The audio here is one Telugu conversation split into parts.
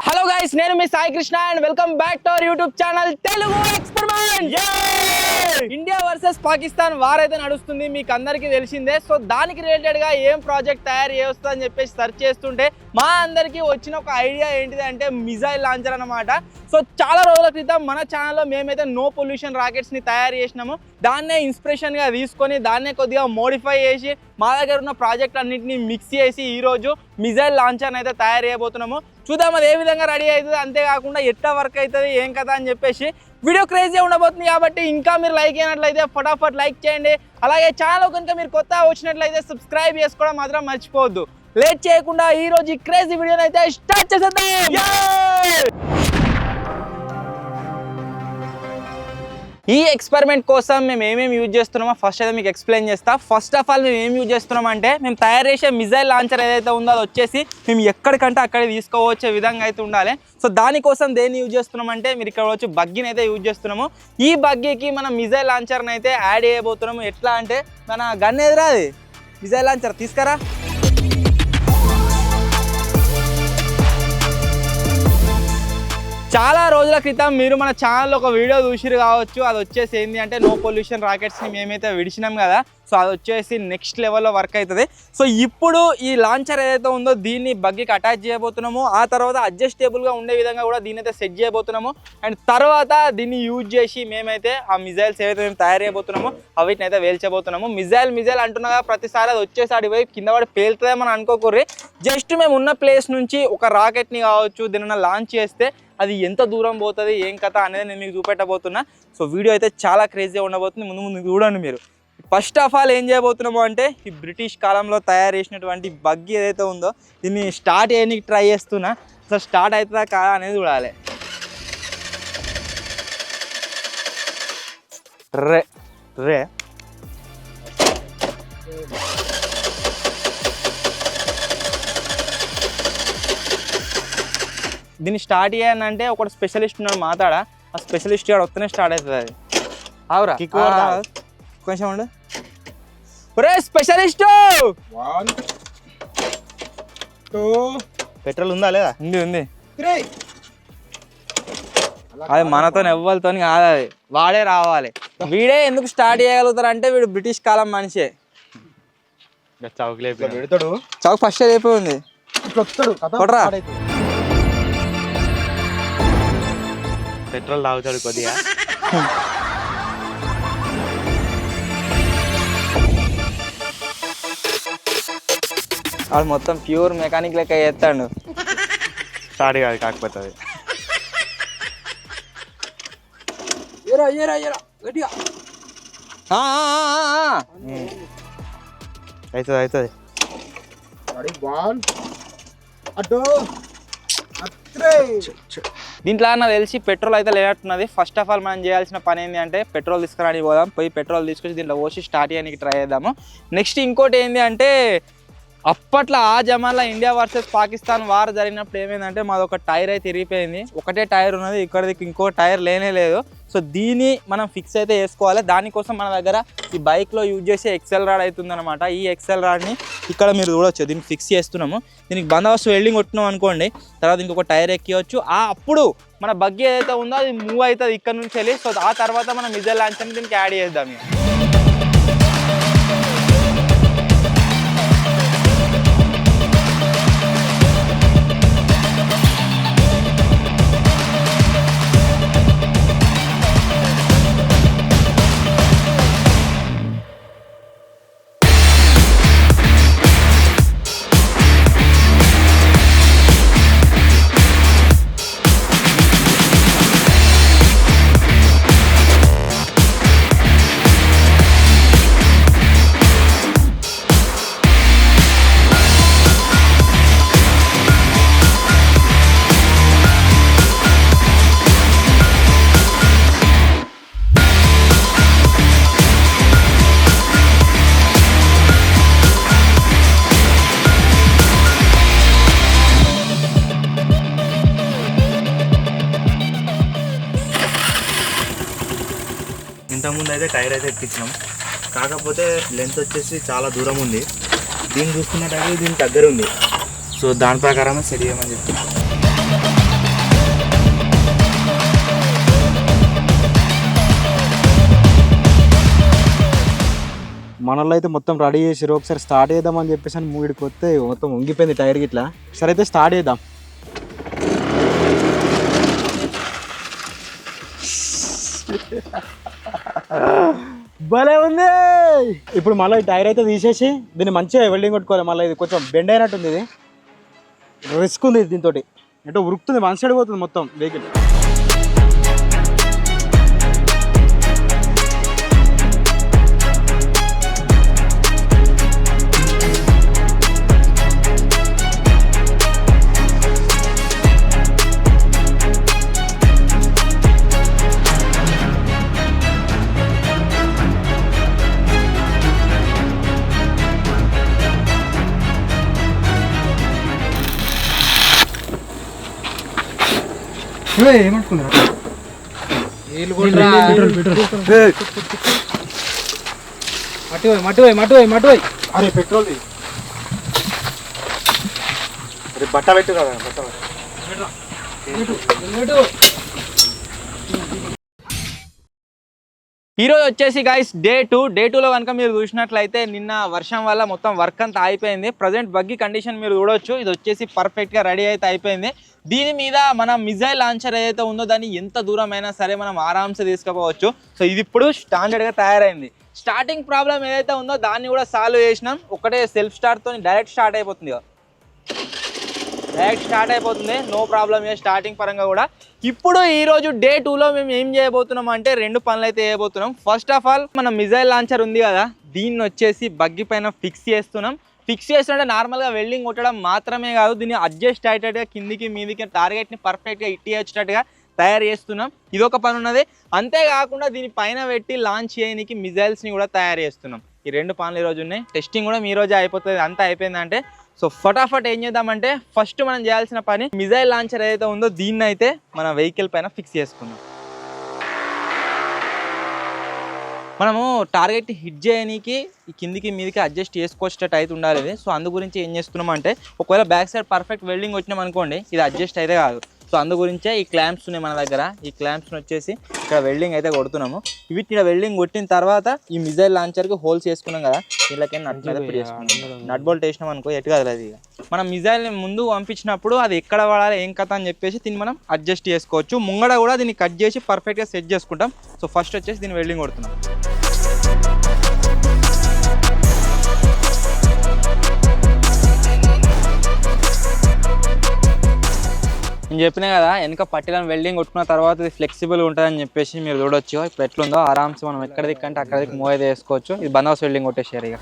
హలో గైస్, నేను మీ Sai Krishna and welcome back to our YouTube channel Telugu experiment. India versus Pakistan war అయితే నడుస్తుంది, మీకు అందరికీ తెలిసిందే. సో దానికి రిలేటెడ్ గా ఏం ప్రాజెక్ట్ తయారు చేస్తా అని చెప్పేసి సెర్చ్ చేస్తుంటే మా అందరికీ వచ్చిన ఒక ఐడియా ఏంటిది అంటే మిజైల్ లాంచర్ అన్నమాట. సో చాలా రోజుల క్రితం మన ఛానల్లో మేమైతే నో పొల్యూషన్ రాకెట్స్ ని తయారు చేసినాము. దాన్నే ఇన్స్పిరేషన్ గా తీసుకొని దాన్నే కొద్దిగా మోడిఫై చేసి మా దగ్గర ఉన్న ప్రాజెక్ట్ అన్నింటినీ మిక్స్ చేసి ఈ రోజు మిజైల్ లాంచర్ అయితే తయారు చేయబోతున్నాము. చూద్దాం అది ఏ విధంగా రెడీ అవుతుంది, అంతేకాకుండా ఎట్లా వర్క్ అవుతుంది ఏం కదా అని చెప్పేసి వీడియో క్రేజీ ఉండబోతుంది. కాబట్టి ఇంకా మీరు లైక్ అయినట్లయితే ఫటాఫట్ లైక్ చేయండి. అలాగే ఛానల్ కనుక మీరు కొత్తగా వచ్చినట్లయితే సబ్స్క్రైబ్ చేసుకోవడం మాత్రం మర్చిపోవద్దు. లేట్ చేయకుండా ఈ రోజు ఈ క్రేజీ వీడియోని అయితే స్టార్ట్ చేసేద్దాం. ఈ ఎక్స్పెరిమెంట్ కోసం మేము ఏమేమి యూజ్ చేస్తున్నామో ఫస్ట్ అయితే మీకు ఎక్స్ప్లెయిన్ చేస్తా. ఫస్ట్ ఆఫ్ ఆల్ మేము ఏం యూజ్ చేస్తున్నామంటే, మేము తయారు చేసే మిజైల్ లాంచర్ ఏదైతే ఉందో అది వచ్చేసి మేము ఎక్కడికంటే అక్కడికి తీసుకోవచ్చే విధంగా అయితే ఉండాలి. సో దానికోసం దేన్ని యూజ్ చేస్తున్నామంటే, మీరు ఇక్కడ వచ్చి బగ్గీని అయితే యూజ్ చేస్తున్నాము. ఈ బగ్గీకి మనం మిజైల్ లాంచర్ని అయితే యాడ్ చేయబోతున్నాము. ఎట్లా అంటే మన గన్ ఎదురా అది మిజైల్ లాంచర్ తీసుకురా. చాలా రోజుల క్రితం మీరు మన ఛానల్లో ఒక వీడియో చూసిరు కావచ్చు. అది వచ్చేసి ఏంటి అంటే నో పొల్యూషన్ రాకెట్స్ని మేమైతే విడిచినాం కదా. సో అది వచ్చేసి నెక్స్ట్ లెవెల్లో వర్క్ అవుతుంది. సో ఇప్పుడు ఈ లాంచర్ ఏదైతే ఉందో దీన్ని బగ్గీకి అటాచ్ చేయబోతున్నాము. ఆ తర్వాత అడ్జస్టబుల్గా ఉండే విధంగా కూడా దీన్ని అయితే సెట్ చేయబోతున్నాము. అండ్ తర్వాత దీన్ని యూజ్ చేసి మేమైతే ఆ మిజైల్స్ ఏవైతే మేము తయారు చేయబోతున్నామో వీటిని అయితే వేల్చబోతున్నాము. మిజైల్ అంటున్నా ప్రతిసారి అది వచ్చేసి అడి పోయి కింద పడి పేలుతుందేమని అనుకోకూర్రి. జస్ట్ మేము ఉన్న ప్లేస్ నుంచి ఒక రాకెట్ని కావచ్చు దీనిని లాంచ్ చేస్తే అది ఎంత దూరం పోతుంది ఏం కథ అనేది నేను మీకు చూపెట్టబోతున్నా. సో వీడియో అయితే చాలా క్రేజీగా ఉండబోతుంది. ముందు చూడండి మీరు. ఫస్ట్ ఆఫ్ ఆల్ ఏం చేయబోతున్నామో అంటే, ఈ బ్రిటిష్ కాలంలో తయారు చేసినటువంటి బగ్గీ ఏదైతే ఉందో దీన్ని స్టార్ట్ చేయడానికి ట్రై చేస్తున్నా. అసలు స్టార్ట్ అవుతుందా కాదా అనేది చూడాలి. రే రే దీన్ని స్టార్ట్ చేయాలంటే ఒకటి స్పెషలిస్ట్ ఉన్నాడు మాట్లాడా. ఆ స్పెషలిస్ట్ గారు వస్తేనే స్టార్ట్ అవుతుంది అది. అవురా కొంచెం ఉండు. ఒరే స్పెషలిస్ట్, పెట్రోల్ ఉందా లేదా? ఉంది. అది మనతో ఎవ్వరితో కాదు, అది వాడే రావాలి. వీడే ఎందుకు స్టార్ట్ చేయగలుగుతారు అంటే వీడు బ్రిటిష్ కాలం మనిషే. చౌక్ ఫస్ట్ అయిపోయి ఉంది. కొట్రా. పెట్రోల్ తాగుతాడు కొద్దిగా. వాడు మొత్తం ప్యూర్ మెకానిక్ లెక్క చేస్తాడు. స్టార్ట్ కాదు కాకపోతే అది. అవుతుంది. దీంట్లో నాకు తెలిసి పెట్రోల్ అయితే లేనట్టున్నది. ఫస్ట్ ఆఫ్ ఆల్ మనం చేయాల్సిన పని ఏంటి అంటే పెట్రోల్ తీసుకురాని పోదాం. పోయి పెట్రోల్ తీసుకొచ్చి దీంట్లో పోసి స్టార్ట్ చేయడానికి ట్రై చేద్దాము. నెక్స్ట్ ఇంకోటి ఏంటి అంటే, అప్పట్లో ఆ జమాన్లో ఇండియా వర్సెస్ పాకిస్తాన్ వార్ జరిగినప్పుడు ఏమైందంటే మాది ఒక టైర్ అయితే తిరిగిపోయింది. ఒకటే టైర్ ఉన్నది, ఇక్కడికి ఇంకో టైర్ లేనే లేదు. సో దీన్ని మనం ఫిక్స్ అయితే వేసుకోవాలి. దానికోసం మన దగ్గర ఈ బైక్లో యూజ్ చేసే ఎక్సెల్ రాడ్ అవుతుంది అనమాట. ఈ ఎక్సెల్ రాడ్ని ఇక్కడ మీరు చూడవచ్చు, దీనికి ఫిక్స్ చేస్తున్నాము. దీనికి బందోబస్తు వెల్డింగ్ కొట్టినాం అనుకోండి, తర్వాత ఇంకొక టైర్ ఎక్కివచ్చు. అప్పుడు మన బగ్గీ ఏదైతే ఉందో అది మూవ్ అవుతుంది ఇక్కడ నుంచి వెళ్ళి. సో ఆ తర్వాత మనం మిజైల్ లాంచర్ని దీనికి యాడ్ చేద్దాం. ఇంతకుముందు అయితే టైర్ అయితే ఎక్కించినాం, కాకపోతే లెంత్ వచ్చేసి చాలా దూరం ఉంది. దీన్ని చూసుకున్నట్టయితే దీని దగ్గర ఉంది. సో దాని ప్రకారమే సెట్ చేయమని చెప్తున్నాం. మనలో అయితే మొత్తం రెడీ చేసిరు. ఒకసారి స్టార్ట్ చేద్దామని చెప్పేసి అని మూడికి వస్తే మొత్తం ఉంగిపోయింది టైర్ గిట్లా. సరే అయితే స్టార్ట్ చేద్దాం. భలే ఉంది. ఇప్పుడు మళ్ళీ ఈ టైర్ అయితే తీసేసి దీన్ని మంచిగా వెల్డింగ్ కొట్టుకోవాలి. మళ్ళీ ఇది కొంచెం బెండ్ అయినట్టుంది, ఇది రిస్క్ ఉంది దీంతో. అంటే ఉరుకుతుంది, వన్ సైడ్ పోతుంది మొత్తం వెహికల్. మట్టుపోయి అరే పెట్రోల్ అరే బట్ట పెట్టు కదా, బట్ట ఈరోజు వచ్చేసి గైస్ డే 2లో కనుక మీరు చూసినట్లయితే నిన్న వర్షం వల్ల మొత్తం వర్క్ అంతా అయిపోయింది. ప్రజెంట్ బగ్గి కండిషన్ మీరు చూడొచ్చు. ఇది వచ్చేసి పర్ఫెక్ట్గా రెడీ అయితే అయిపోయింది. దీని మీద మన మిజైల్ లాంచర్ ఏదైతే ఉందో దాన్ని ఎంత దూరం అయినా సరే మనం ఆరామ్సే తీసుకుపోవచ్చు. సో ఇది ఇప్పుడు స్టాండర్డ్గా తయారైంది. స్టార్టింగ్ ప్రాబ్లం ఏదైతే ఉందో దాన్ని కూడా సాల్వ్ చేసినాం. ఒకటే సెల్ఫ్ స్టార్ట్తో డైరెక్ట్ స్టార్ట్ అయిపోతుంది, నో ప్రాబ్లం స్టార్టింగ్ పరంగా కూడా. ఇప్పుడు ఈరోజు డే 2లో మేము ఏం చేయబోతున్నాం అంటే 2 పనులు అయితే చేయబోతున్నాం. ఫస్ట్ ఆఫ్ ఆల్ మన మిజైల్ లాంచర్ ఉంది కదా, దీన్ని వచ్చేసి బగ్గి పైన ఫిక్స్ చేస్తున్నాం. ఫిక్స్ చేస్తుంటే నార్మల్గా వెల్డింగ్ కొట్టడం మాత్రమే కాదు, దీన్ని అడ్జస్ట్ అయ్యేటట్టుగా కిందికి మీదికి టార్గెట్ని పర్ఫెక్ట్గా ఇట్టి వచ్చేటట్టుగా తయారు చేస్తున్నాం. ఇదొక పని ఉన్నది. అంతేకాకుండా దీని పైన పెట్టి లాంచ్ చేయడానికి మిజైల్స్ని కూడా తయారు చేస్తున్నాం. ఈ 2 పనులు ఈరోజు ఉన్నాయి. టెస్టింగ్ కూడా మీ రోజే అయిపోతుంది. అంతా అయిపోయిందంటే సో ఫటాఫట్ ఏం చేద్దామంటే ఫస్ట్ మనం చేయాల్సిన పని మిజైల్ లాంచర్ ఏదైతే ఉందో దీన్ని అయితే మన వెహికల్ పైన ఫిక్స్ చేసుకుందాం. మనము టార్గెట్ హిట్ చేయడానికి ఈ కిందికి మీదికి అడ్జస్ట్ చేసుకొచ్చేటట్టు అయితే ఉండాలి. సో అందు గురించి ఏం చేస్తున్నాం అంటే ఒకవేళ బ్యాక్ సైడ్ పర్ఫెక్ట్ వెల్డింగ్ వచ్చినాం అనుకోండి, ఇది అడ్జస్ట్ అయితే కాదు. సో అందు గురించే ఈ క్లాంప్స్ ఉన్నాయి మన దగ్గర. ఈ క్లాంప్స్ని వచ్చేసి ఇక్కడ వెల్డింగ్ అయితే కొడుతున్నాము. వీటిని వెల్డింగ్ కొట్టిన తర్వాత ఈ మిజైల్ లాంచర్కి హోల్స్ వేసుకున్నాం కదా, వీళ్ళకి నట్ మీద పెట్టి చేసుకున్నాం. నట్ బోల్ట్ వేసినాం అనుకో ఎటు కాదు అది. మనం మిజైల్ని ముందు పంపించినప్పుడు అది ఎక్కడ పడాలి ఏం కథ అని చెప్పేసి దీన్ని మనం అడ్జస్ట్ చేసుకోవచ్చు. ముంగడ కూడా దీన్ని కట్ చేసి పర్ఫెక్ట్గా సెట్ చేసుకుంటాం. సో ఫస్ట్ వచ్చేసి దీన్ని వెల్డింగ్ కొడుతున్నాం. నేను చెప్పినా కదా వెనక పట్టిలను వెల్డింగ్ కొట్టుకున్న తర్వాత ఇది ఫ్లెక్సిబుల్ ఉంటుందని చెప్పేసి మీరు చూడొచ్చు. ఇప్పుడు ఎట్లుందో ఆరామ్స్ మనం ఎక్కడ దిక్కంటే అక్కడ దిక్కు మూవ్ అయితే వేసుకోవచ్చు. ఇది బందోబస్తు వెల్డింగ్ కొట్టేసారు ఇక.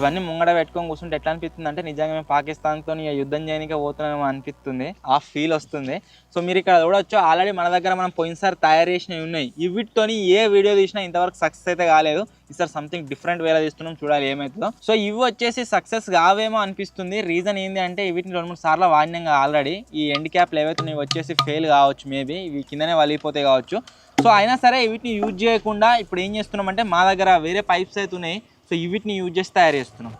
ఇవన్నీ ముంగడ పెట్టుకొని కూర్చుంటే ఎట్లా అనిపిస్తుంది అంటే నిజంగా మేము పాకిస్తాన్తో యుద్ధం చేయడానికి పోతున్నామేమో అనిపిస్తుంది. ఆ ఫీల్ వస్తుంది. సో మీరు ఇక్కడ చూడొచ్చు ఆల్రెడీ మన దగ్గర మనం పోయినసారి తయారు చేసినవి ఉన్నాయి. వీటితోని ఏ వీడియో తీసినా ఇంతవరకు సక్సెస్ అయితే కాలేదు. ఈసారి సంథింగ్ డిఫరెంట్ వేలా తీస్తున్నాం, చూడాలి ఏమవుతుందో. సో ఇవి వచ్చేసి సక్సెస్ కావేమో అనిపిస్తుంది. రీజన్ ఏంటి అంటే వీటిని 2-3 సార్లు వాడినాం ఆల్రెడీ. ఈ ఎండ్ క్యాప్లు ఏవైతే ఇవి వచ్చేసి ఫెయిల్ కావచ్చు, మేబీ ఇవి కిందనే వలిగిపోతాయి కావచ్చు. సో అయినా సరే వీటిని యూజ్ చేయకుండా ఇప్పుడు ఏం చేస్తున్నాం అంటే మా దగ్గర వేరే పైప్స్ అయితే ఉన్నాయి. సో వీటిని యూజ్ చేసి తయారు చేస్తున్నాం.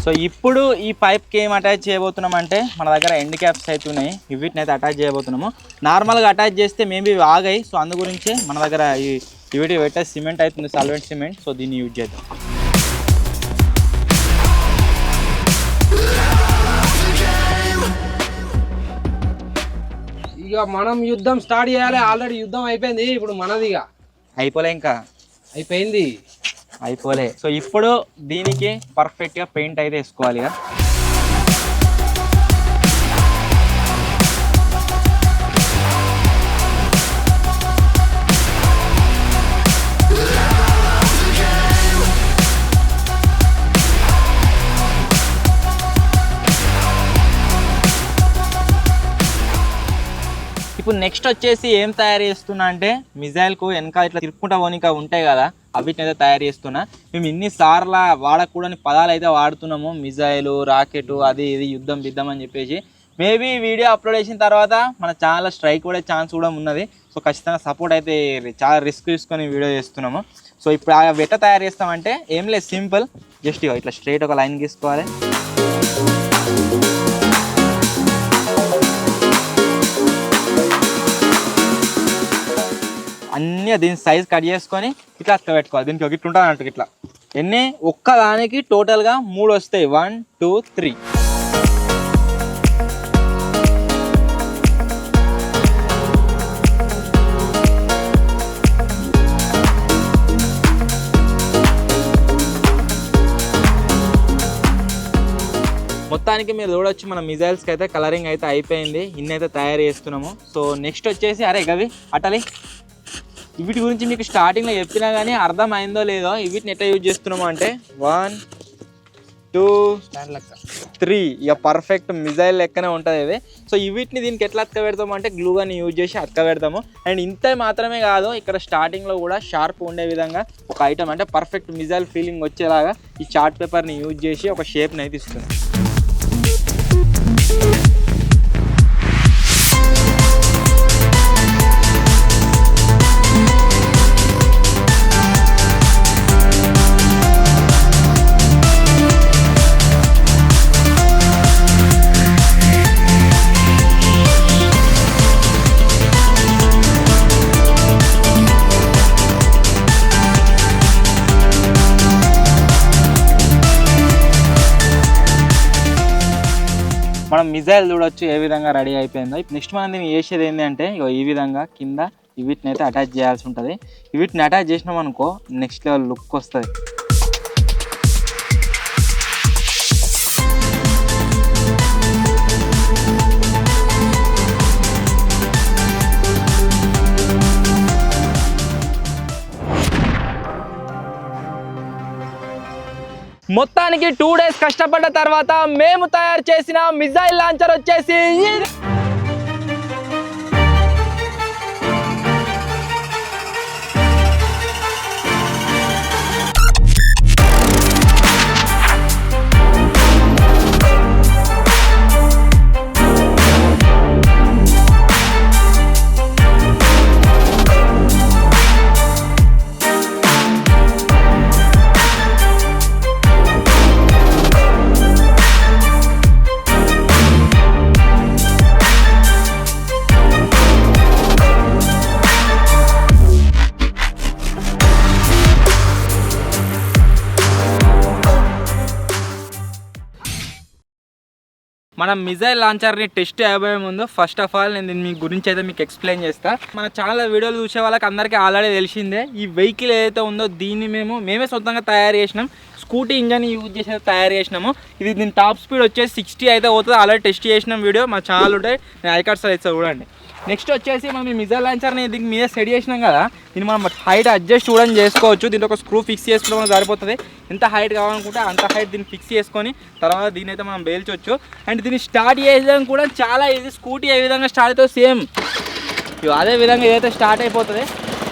సో ఇప్పుడు ఈ పైప్కి ఏం అటాచ్ చేయబోతున్నాం అంటే మన దగ్గర ఎండ్ క్యాప్స్ అయితే ఉన్నాయి. వీటిని అయితే అటాచ్ చేయబోతున్నాము. నార్మల్గా అటాచ్ చేస్తే మేబీ ఇవి ఆగాయి. సో అందు గురించి మన దగ్గర వీటి పెట్టే సిమెంట్ అవుతుంది, సాల్వెంట్ సిమెంట్. సో దీన్ని యూజ్ చేద్దాం. ఇక మనం యుద్ధం స్టార్ట్ చేయాలి. ఆల్రెడీ యుద్ధం అయిపోయింది. ఇప్పుడు మనది ఇక అయిపోలే, ఇంకా అయిపోలే. సో ఇప్పుడు దీనికి పర్ఫెక్ట్గా పెయింట్ అయితే వేసుకోవాలి ఇక. ఇప్పుడు నెక్స్ట్ వచ్చేసి ఏం తయారు చేస్తున్నా అంటే మిజైల్కు వెనక ఇట్లా తిరుక్కుంటా పోనీక ఉంటాయి కదా, అవిటిని అయితే తయారు చేస్తున్నా. మేము ఇన్నిసార్లు వాడకూడని పదాలు అయితే వాడుతున్నాము, మిజైలు, రాకెట్, అది ఇది యుద్ధం బిద్దం అని చెప్పేసి. మేబీ వీడియో అప్లోడ్ చేసిన తర్వాత మన ఛానల్ స్ట్రైక్ కూడా ఛాన్స్ కూడా ఉన్నది. సో ఖచ్చితంగా సపోర్ట్ అయితే చాలా రిస్క్ తీసుకొని వీడియో చేస్తున్నాము. సో ఇప్పుడు అవి ఎట్లా తయారు చేస్తామంటే ఏం లేదు, సింపుల్, జస్ట్ ఇట్లా స్ట్రైట్ ఒక లైన్ గీసుకోవాలి. అన్నీ దీని సైజ్ కట్ చేసుకొని ఇట్లా అక్క పెట్టుకోవాలి. దీనికి ఇట్లా ఉంటుంది అన్నట్టు. ఇట్లా ఎన్ని ఒక్కదానికి టోటల్గా 3 వస్తాయి, 1 2 3. మొత్తానికి మీరు చూడొచ్చు మన మిజైల్స్కి అయితే కలరింగ్ అయితే అయిపోయింది. ఇన్ని అయితే తయారు చేస్తున్నాము. సో నెక్స్ట్ వచ్చేసి అరే గవి అటలి వీటి గురించి మీకు స్టార్టింగ్లో చెప్పినా కానీ అర్థమైందో లేదో. వీటిని ఎట్లా యూజ్ చేస్తున్నాము అంటే 1 2 3 ఇక పర్ఫెక్ట్ మిజైల్ లెక్కనే ఉంటుంది ఇది. సో వీటిని దీనికి ఎట్లా అతక పెడతాము అంటే గ్లూగాని యూజ్ చేసి అతక పెడతాము. అండ్ ఇంత మాత్రమే కాదు, ఇక్కడ స్టార్టింగ్లో కూడా షార్ప్ ఉండే విధంగా ఒక ఐటమ్ అంటే పర్ఫెక్ట్ మిజైల్ ఫీలింగ్ వచ్చేలాగా ఈ చార్ట్ పేపర్ని యూజ్ చేసి ఒక షేప్ని అయితే ఇస్తున్నాం. మనం మిజైల్ చూడొచ్చు ఏ విధంగా రెడీ అయిపోయిందో. నెక్స్ట్ మనం దీన్ని చేసేది ఏంటి అంటే ఈ విధంగా కింద వీటిని అయితే అటాచ్ చేయాల్సి ఉంటుంది. వీటిని అటాచ్ చేసినాం అనుకో నెక్స్ట్ లెవెల్ లుక్ వస్తుంది. మొత్తానికి 2 days కష్టపడ్డ తర్వాత మేము తయారు చేసిన మిజైల్ లాంచర్ వచ్చేసి మనం మిజైల్ లాంచర్ని టెస్ట్ అయిపోయే ముందు ఫస్ట్ ఆఫ్ ఆల్ నేను మీ గురించి అయితే మీకు ఎక్స్ప్లెయిన్ చేస్తాను. మన ఛానల్ వీడియోలు చూసే వాళ్ళకి అందరికీ ఆల్రెడీ తెలిసిందే, ఈ వెహికల్ ఏదైతే ఉందో దీన్ని మేమే సొంతంగా తయారు చేసినాం. స్కూటీ ఇంజన్ యూజ్ చేసి తయారు చేసినాము. ఇది దీని టాప్ స్పీడ్ వచ్చేసి 60 అయితే అవుతుంది. ఆల్రెడీ టెస్ట్ చేసినాం, వీడియో మా ఛానల్ ఉంటాయి, నేను ఐకార్డ్స్ అయితే చూడండి. నెక్స్ట్ వచ్చేసి మనం ఈ మిజైల్ లాంచర్ని దీనికి మీద సెట్ చేసినాం కదా, దీన్ని మనం హైట్ అడ్జస్ట్ కూడా చేసుకోవచ్చు. దీంట్లో ఒక స్క్రూ ఫిక్స్ చేసుకోవడం సరిపోతుంది. ఎంత హైట్ కావాలనుకుంటే అంత హైట్ దీన్ని ఫిక్స్ చేసుకొని తర్వాత దీని అయితే మనం పేల్చవచ్చు. అండ్ దీన్ని స్టార్ట్ చేయడం కూడా చాలా ఈజీ. స్కూటీ ఏ విధంగా స్టార్ట్ అవుతుందో సేమ్ అదే విధంగా ఏదైతే స్టార్ట్ అయిపోతుంది.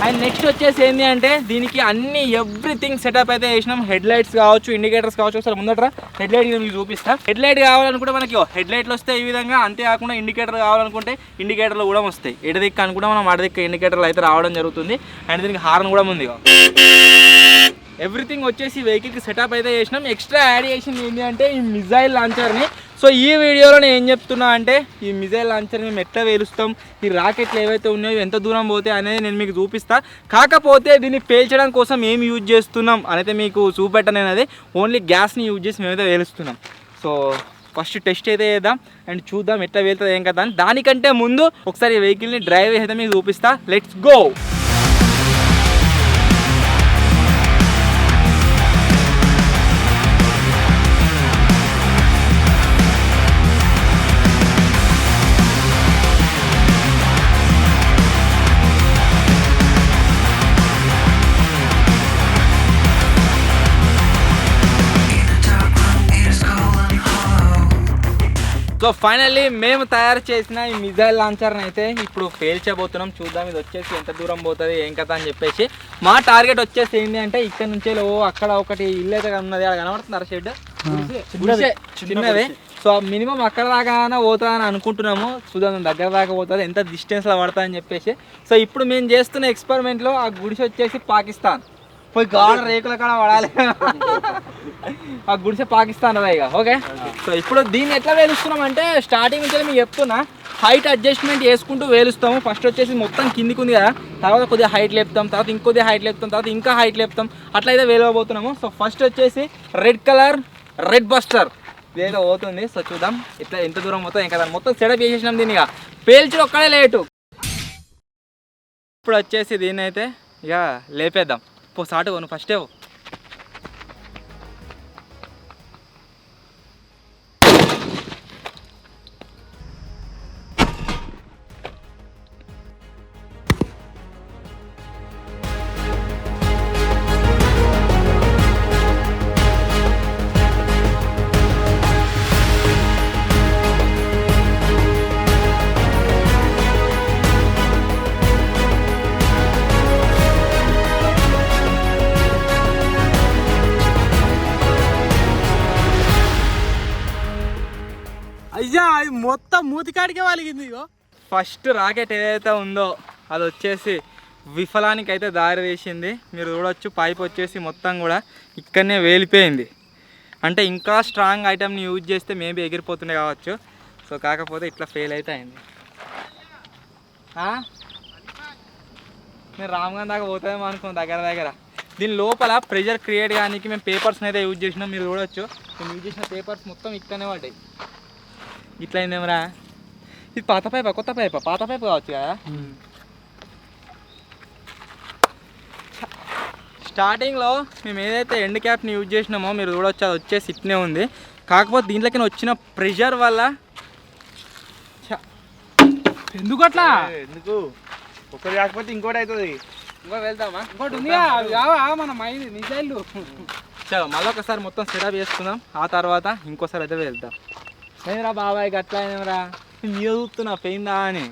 అండ్ నెక్స్ట్ వచ్చేసి ఏంటి అంటే దీనికి అన్ని ఎవ్రీథింగ్ సెటప్ అయితే చేసినాం. హెడ్ లైట్స్ కావచ్చు, ఇండికేటర్స్ కావచ్చు. ఒకసారి ముందట హెడ్ లైట్ మీకు చూపిస్తాను. హెడ్ లైట్ కావాలనుకుంటే మనకి హెడ్ లైట్లు వస్తాయి ఈ విధంగా. అంతేకాకుండా ఇండికేటర్ కావాలనుకుంటే ఇండికేటర్లు కూడా వస్తాయి. ఎడదిక్కు అనుకుంటే మనం అడదిక్కు ఇండికేటర్లు అయితే రావడం జరుగుతుంది. అండ్ దీనికి హార్న్ కూడా ఉంది. ఎవ్రీథింగ్ వచ్చేసి వెహికల్కి సెటప్ అయితే చేసినాం. ఎక్స్ట్రా యాడ్ చేసింది ఏంటి అంటే ఈ మిజైల్ లాంచర్ని. సో ఈ వీడియోలో నేను ఏం చెప్తున్నా అంటే ఈ మిజైల్ లాంచర్ని మేము ఎట్లా వేలుస్తాం, ఈ రాకెట్లు ఏవైతే ఉన్నాయో ఎంత దూరం పోతాయి అనేది నేను మీకు చూపిస్తా. కాకపోతే దీన్ని పేల్చడం కోసం ఏం యూజ్ చేస్తున్నాం అనేది మీకు చూపెట్టను. అది ఓన్లీ గ్యాస్ని యూజ్ చేసి మేమైతే వేలుస్తున్నాం. సో ఫస్ట్ టెస్ట్ అయితే చేద్దాం అండ్ చూద్దాం ఎట్లా వెళ్తుంది ఏం కదా అని. దానికంటే ముందు ఒకసారి ఈ వెహికల్ని డ్రైవ్ అయితే మీకు చూపిస్తా. Let's go. సో ఫైనల్లీ మేము తయారు చేసిన ఈ మిజైల్ లాంచర్ని అయితే ఇప్పుడు పేల్చబోతున్నాం. చూద్దాం ఇది వచ్చేసి ఎంత దూరం పోతుంది ఏం కథ అని చెప్పేసి. మా టార్గెట్ వచ్చేసి ఏంటి అంటే ఇక్కడ నుంచి అక్కడ ఒకటి ఇల్లు అయితే ఉన్నది, అక్కడ కనబడుతుంది షెడ్ చిన్నది. సో మినిమం అక్కడ దాకా పోతుందని అనుకుంటున్నాము. చూద్దాం దగ్గర దాకా పోతుంది, ఎంత డిస్టెన్స్లో పడుతుంది అని చెప్పేసి. సో ఇప్పుడు మేము చేస్తున్న ఎక్స్పెరిమెంట్లో ఆ గుడిసె వచ్చేసి పాకిస్తాన్. పోయి గాడ రేకుల కాడ పడాలి. ఆ గుడిసె పాకిస్తాన్ అదే ఇక. ఓకే, సో ఇప్పుడు దీన్ని ఎట్లా వేలుస్తున్నాం అంటే స్టార్టింగ్ నుంచి మీకు చెప్తున్నా, హైట్ అడ్జస్ట్మెంట్ చేసుకుంటూ వేలుస్తాము. ఫస్ట్ వచ్చేసి మొత్తం కిందికి ఉంది కదా, తర్వాత కొద్దిగా హైట్ లేపుతాం, తర్వాత ఇంకొద్దిగా హైట్ లేపుతాం, తర్వాత ఇంకా హైట్ లేపుతాం, అట్లయితే వేలవబోతున్నాము. సో ఫస్ట్ వచ్చేసి రెడ్ కలర్ రెడ్ బస్టర్ వేలో పోతుంది. సో చూద్దాం ఇట్లా ఎంత దూరం పోతుంది ఇంకా. మొత్తం సెటప్ చేసేసినాం దీన్ని, ఇక పేల్చుడు ఒక్కడే లేటు. ఇప్పుడు వచ్చేసి దీన్ని అయితే ఇక లేపేద్దాం. పో సాటు నువ్వు ఫస్టే పో. అయ్యా అది మొత్తం మూతికాడికే వాలిగింది. ఇగో ఫస్ట్ రాకెట్ ఏదైతే ఉందో అది వచ్చేసి విఫలానికి అయితే దారి తీసింది. మీరు చూడొచ్చు పైప్ వచ్చేసి మొత్తం కూడా ఇక్కడనే వేలిపోయింది. అంటే ఇంకా స్ట్రాంగ్ ఐటమ్ని యూజ్ చేస్తే మేబీ ఎగిరిపోతుండే కావచ్చు. సో కాకపోతే ఇట్లా ఫెయిల్ అయితే అయింది. నేను రామ్గాన్ దాకా పోతామేమో అనుకున్నాను దగ్గర. దీని లోపల ప్రెషర్ క్రియేట్ చేయడానికి మేము పేపర్స్ని అయితే యూజ్ చేసినాం. మీరు చూడొచ్చు మేము యూజ్ చేసిన పేపర్స్ మొత్తం ఇక్కడనే పడ్డాయి. ఇట్లా అయిందేమరా. ఇది పాత పైపా కొత్త పైపా? పాత పైపు కావచ్చు కదా. స్టార్టింగ్లో మేము ఏదైతే ఎండ్ క్యాప్ని యూజ్ చేసినామో మీరు చూడవచ్చు అది వచ్చేసి ఇట్నే ఉంది. కాకపోతే దీంట్లోకి వచ్చిన ప్రెషర్ వల్ల ఎందుకు అట్లా? ఎందుకు ఒకటి కాకపోతే ఇంకోటి అవుతుంది. ఇంకో వెళ్తామా? ఇంకోటి ఉంది మన మైండ్ మిసైల్. చలో మళ్ళీ ఒకసారి మొత్తం సెటప్ చేసుకుందాం, ఆ తర్వాత ఇంకోసారి అయితే వెళ్తాం. లేదురా బాబాయ్ గట్లా అయినరా మీద చూస్తున్నా పోయిందా అని.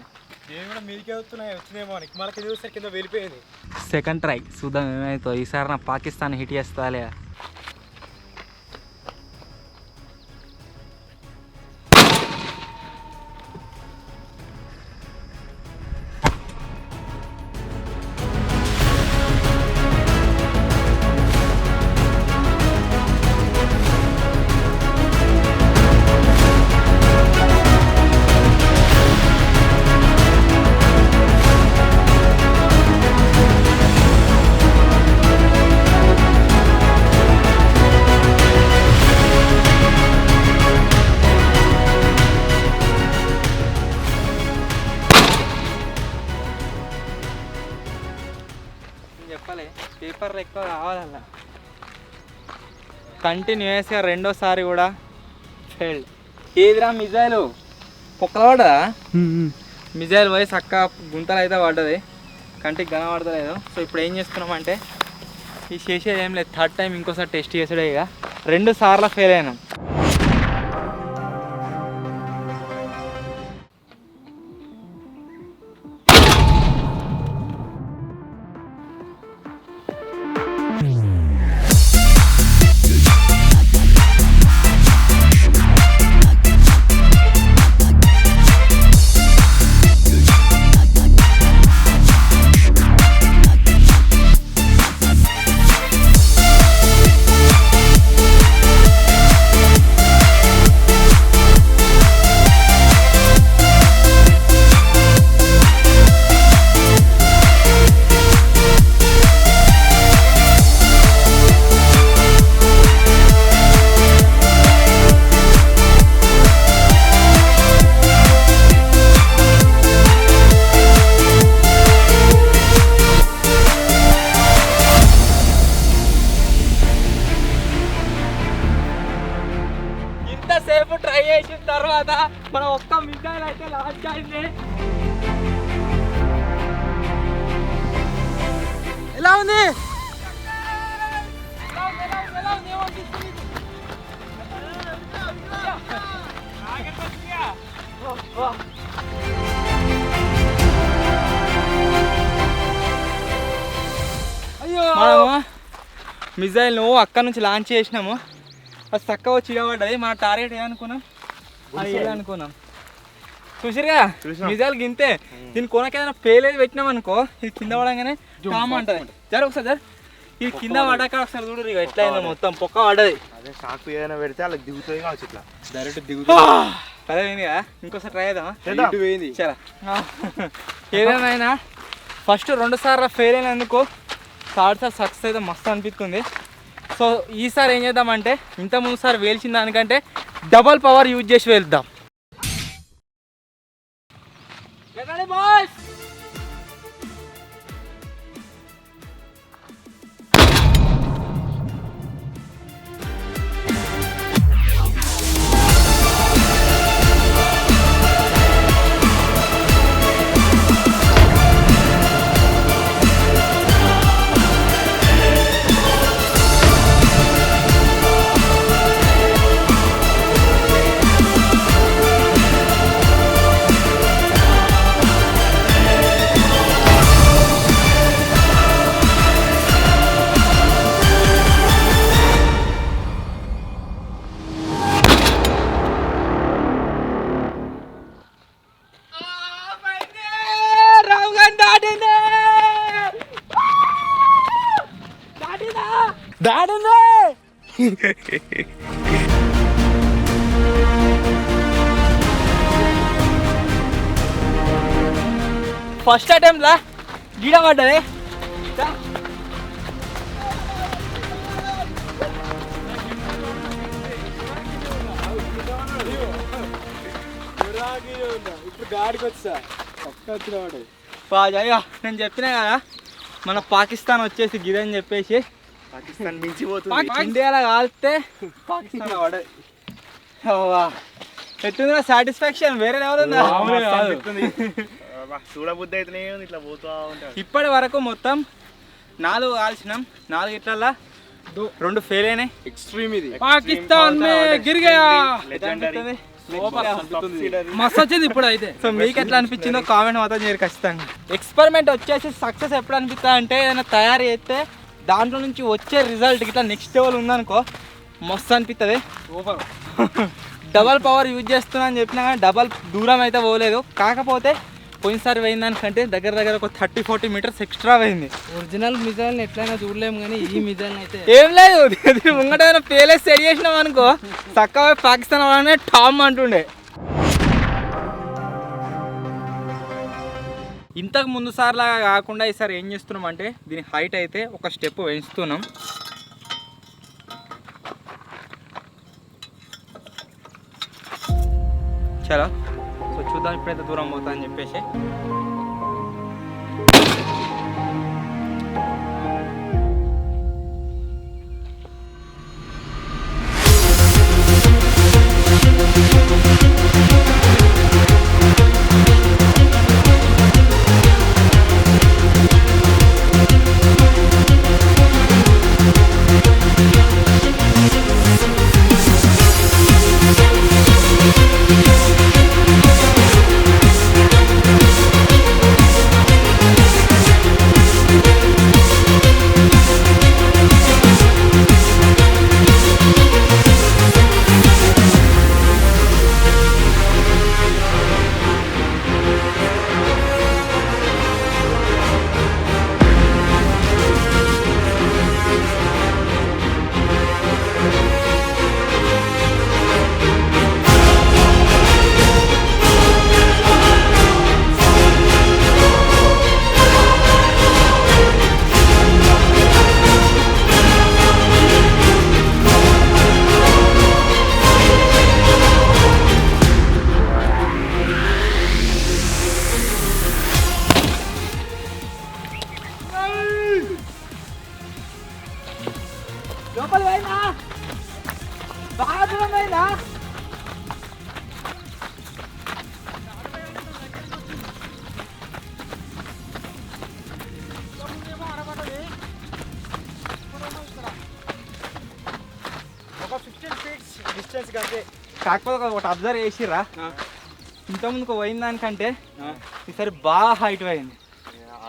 నేను కూడా మీకే వస్తున్నాయి వచ్చినాయేమో అని మనకి చూస్తే కింద వెళ్ళిపోయింది. సెకండ్ ట్రై చూద్దాం ఏమవుతుందో. ఈసారి నా పాకిస్తాన్ హిట్ చేస్తాలే. చెప్పాలి పేపర్ ఎక్కువ కావాలన్న. కంటిన్యూస్గా రెండోసారి కూడా ఫెయిల్డ్. ఏదిరా మిజైల్ కుక్కలు పడ్డదా? మిజైల్ పోయి చక్క గుంతలు అయితే పడ్డది, కంటికి కనబడతలేదు. సో ఇప్పుడు ఏం చేస్తున్నామంటే ఈ చేసేది ఏం లేదు, థర్డ్ టైం ఇంకోసారి టెస్ట్ చేసాడే. ఇక 2 సార్లు ఫెయిల్ అయినాం. ఇంతసేపు ట్రై చేసిన తర్వాత మనం ఒక్క మిసైల్ అయితే లాంచ్ అయింది. ఎలా ఉంది? మనము మిజైల్ నువ్వు అక్కడ నుంచి లాంచ్ చేసినాము, అది చక్కగా వచ్చి ఇవ్వబడ్డది. మన టార్గెట్ ఏమనుకున్నాం, అది అనుకున్నాం. చూసిరుగా మిజైల్ గింతే. దీని కొనకేదైనా పేలేదు పెట్టినాం అనుకో, ఇది కింద పడగానే కామ అంటది. జర ఒకసారి జర ఇది కింద పడ్డాక ఒకసారి చూడు ఇక ఎట్లా అయిందో, మొత్తం పొక్క పడ్డది. అదే షాక్ ఏదైనా పెడితే అలా దిగుతుంది కావచ్చు, ఇట్లా డైరెక్ట్ దిగుతుంది. అదే పోయింది కదా, ఇంకోసారి ట్రై చేద్దామా? పోయింది. చరా ఏదేమైనా ఫస్ట్ 2 సార్లు ఫెయిల్ అయినందుకు థర్డ్ సార్ సక్సెస్ అయితే మస్తు అనిపిస్తుంది. సో ఈసారి ఏం చేద్దామంటే ఇంత ముందు సార్ వేల్చిన దానికంటే డబల్ పవర్ యూజ్ చేసి వెళ్దాం. ఫస్ట్ అటెంప్ట్లా గీడ పడ్డది. ఇప్పుడు గాడికి వచ్చా నేను చెప్పినా కదా మన పాకిస్తాన్ వచ్చేసి గిదని చెప్పేసి పాకిస్తాన్ మించిపోతుంది. ఇండియాలో కాలితే పాకిస్తాన్ పడది. ఎట్టుందిరా సాటిస్ఫాక్షన్ వేరే లెవెల్ ఉందా? చూడబుద్ధి అయితే ఇట్లా పోతా ఉంటాయి. ఇప్పటి వరకు మొత్తం 4 కాల్చినాం, 4 ఇట్లల్లా 2 ఫెయిల్ అయినాయి. ఎక్స్ట్రీమ్ ఇది. పాకిస్తాన్ మే గిర్ గయా. లెజెండరీ మస్తు వచ్చింది ఇప్పుడు అయితే. సో మీకు ఎట్లా అనిపించిందో కామెంట్ మాత్రం చేయరు ఖచ్చితంగా. ఎక్స్పెరిమెంట్ వచ్చేసి సక్సెస్ ఎప్పుడు అనిపిస్తా అంటే ఏదైనా తయారు చేస్తే దాంట్లో నుంచి వచ్చే రిజల్ట్ ఇట్లా నెక్స్ట్ లెవెల్ ఉందనుకో మస్తు అనిపిస్తుంది. సూపర్. డబల్ పవర్ యూజ్ చేస్తున్నా అని చెప్పినా కానీ డబల్ దూరం అయితే పోలేదు. కాకపోతే పోయినసారి పోయిన దానికంటే దగ్గర ఒక 30-40 మీటర్స్ ఎక్స్ట్రా పోయింది. ఒరిజినల్ మిజైల్ ఎట్లయినా చూడలేము కానీ ఈ మిజైల్ అయితే ఏం లేదు, ముంగట ఏదైనా పేలేసి సెట్ చేసినాం అనుకో చక్కగా పాకిస్తాన్ వాళ్ళనే టామ్ అంటుండే. ఇంతకు ముందు సార్లాగా కాకుండా ఈసారి ఏం చేస్తున్నాం అంటే దీని హైట్ అయితే ఒక స్టెప్ పెంచుతున్నాం. చలో సో చూద్దాం ఇప్పుడైతే దూరం పోతా అని చెప్పేసి. కాకపోతే ఒకటి అబ్జర్వ్ చేసిర్రా, ఇంతకుముందుకు పోయిన దానికంటే ఈసారి బాగా హైట్ అయింది.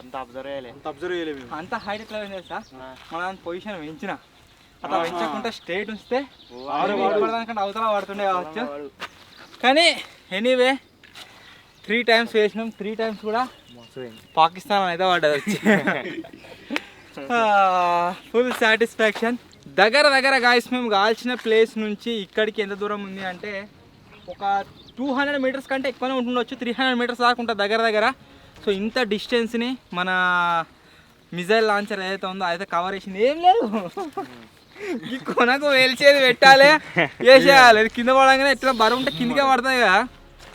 అంత అబ్జర్వ్ చేయలే. అంత హైట్ ఎట్లా పోయింది తెలుసా, మన పొజిషన్ పెంచిన అట్లా పెంచకుండా స్ట్రేట్ ఉంచితే దానికంటే అవతల పడుతుండే కావచ్చు. కానీ ఎనీవే 3 times వేసినాం, 3 times కూడా పాకిస్తాన్ అయితే పడ్డది వచ్చి. Full satisfaction. దగ్గర గాయస్ మేము కాల్చిన ప్లేస్ నుంచి ఇక్కడికి ఎంత దూరం ఉంది అంటే ఒక 200 meters కంటే ఎక్కువనే ఉంటుండొచ్చు, 300 meters దాకా ఉంటుంది దగ్గర. సో ఇంత డిస్టెన్స్ని మన మిజైల్ లాంచర్ ఏదైతే ఉందో అయితే కవర్ చేసింది. ఏం లేదు, ఈ కొనకు వేల్చేది పెట్టాలి, వేసేయాలి. కింద పడగానే ఎట్లా బరువు ఉంటే కిందకే పడుతుంది కదా,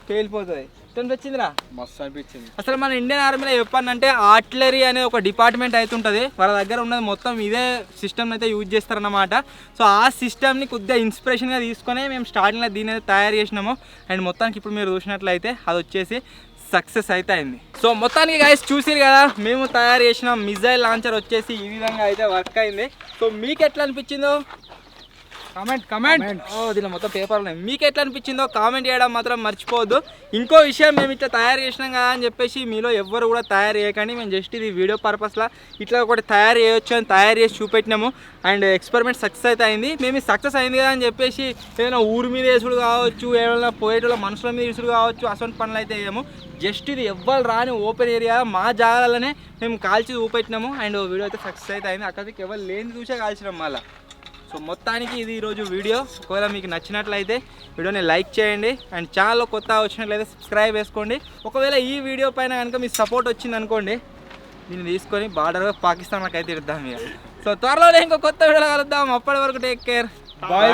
పేలిపోతుంది. వచ్చిందిరా, మస్తు అనిపించింది. అసలు మన ఇండియన్ ఆర్మీలో చెప్పానంటే ఆర్టిలరీ అనే ఒక డిపార్ట్మెంట్ అయితే ఉంటుంది. వాళ్ళ దగ్గర ఉన్నది మొత్తం ఇదే సిస్టమ్ అయితే యూజ్ చేస్తారన్నమాట. సో ఆ సిస్టమ్ని కొద్దిగా ఇన్స్పిరేషన్గా తీసుకొని మేము స్టార్టింగ్లో దీని అయితే తయారు చేసినాము. అండ్ మొత్తానికి ఇప్పుడు మీరు చూసినట్లయితే అది వచ్చేసి సక్సెస్ అయితే అయింది. సో మొత్తానికి గైస్ చూసిరు కదా, మేము తయారు చేసిన మిజైల్ లాంచర్ వచ్చేసి ఈ విధంగా అయితే వర్క్ అయింది. సో మీకు ఎట్లా అనిపించిందో కామెంట్. దీనిలో మొత్తం పేపర్ ఉన్నాయి. మీకు ఎట్లా అనిపించిందో కామెంట్ చేయడం మాత్రం మర్చిపోవద్దు. ఇంకో విషయం, మేము ఇట్లా తయారు చేసినాం కదా అని చెప్పేసి మీలో ఎవ్వరు కూడా తయారు చేయకండి. మేము జస్ట్ ఇది వీడియో పర్పస్లో ఇట్లా ఒకటి తయారు చేయొచ్చు అని తయారు చేసి చూపెట్టినాము. అండ్ ఎక్స్పెరిమెంట్ సక్సెస్ అయితే అయింది. మేము సక్సెస్ అయింది కదా అని చెప్పేసి ఏదైనా ఊరి మీద వేసుడు కావచ్చు, ఏదైనా పోయేటోళ్ళ మనుషుల మీద వేసుడు కావచ్చు, అసలు పనులు అయితే వేయము. జస్ట్ ఇది ఎవ్వరు రాని ఓపెన్ ఏరియా మా జాగాలనే మేము కాల్చి చూపెట్టినాము. అండ్ వీడియో అయితే సక్సెస్ అయితే అయింది. అక్కడికి ఎవరు లేని చూసే కాల్చినాం మళ్ళీ. సో మొత్తానికి ఇది ఈరోజు వీడియో. ఒకవేళ మీకు నచ్చినట్లయితే వీడియోని లైక్ చేయండి. అండ్ ఛానల్లో కొత్త వచ్చినట్లయితే సబ్స్క్రైబ్ చేసుకోండి. ఒకవేళ ఈ వీడియో పైన కనుక మీ సపోర్ట్ వచ్చింది అనుకోండి, దీన్ని తీసుకొని బార్డర్ పాకిస్తాన్కి అయితే ఇద్దాం ఇక. సో త్వరలోనే ఇంకో కొత్త వీడియో కలుద్దాం. అప్పటి వరకు టేక్ కేర్, బాయ్.